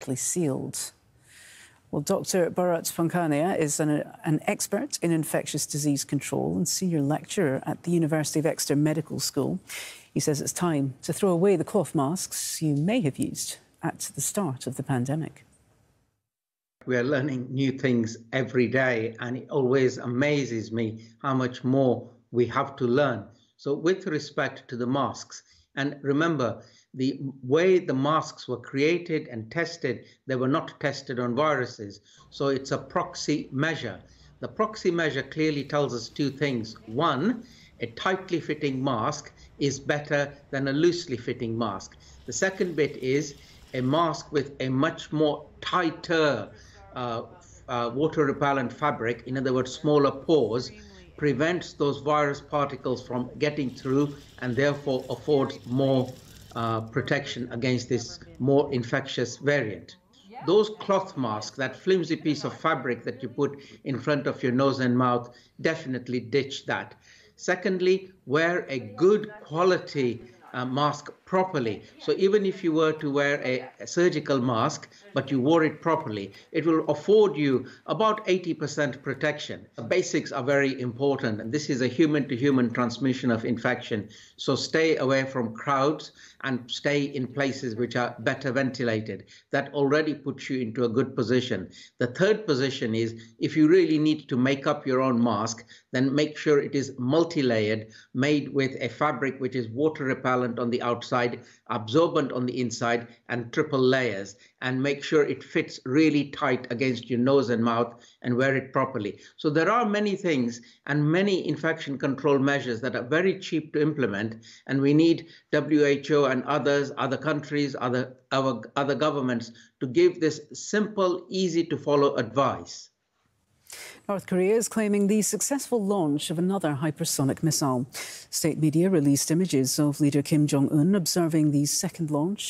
hermetically sealed. Well, Dr. Bharat Pankania is an expert in infectious disease control and senior lecturer at the University of Exeter Medical School. He says it's time to throw away the cloth masks you may have used at the start of the pandemic. We are learning new things every day, and it always amazes me how much more we have to learn. So with respect to the masks, and remember, the way the masks were created and tested, they were not tested on viruses. So it's a proxy measure. The proxy measure clearly tells us two things. One, a tightly fitting mask is better than a loosely fitting mask. The second bit is a mask with a much more tighter water repellent fabric, in other words, smaller pores, prevents those virus particles from getting through and therefore affords more protection against this more infectious variant. Those cloth masks, that flimsy piece of fabric that you put in front of your nose and mouth, definitely ditch that. Secondly, wear a good quality mask properly. So even if you were to wear a surgical mask, but you wore it properly, it will afford you about 80% protection. The basics are very important, and this is a human-to-human transmission of infection. So stay away from crowds and stay in places which are better ventilated. That already puts you into a good position. The third position is, if you really need to make up your own mask, then make sure it is multi-layered, made with a fabric which is water repellent on the outside, absorbent on the inside, and triple layers, and make sure it fits really tight against your nose and mouth, and wear it properly. So there are many things and many infection control measures that are very cheap to implement, and we need WHO and others, other countries, other governments to give this simple, easy to follow advice. North Korea is claiming the successful launch of another hypersonic missile. State media released images of leader Kim Jong-un observing the second launch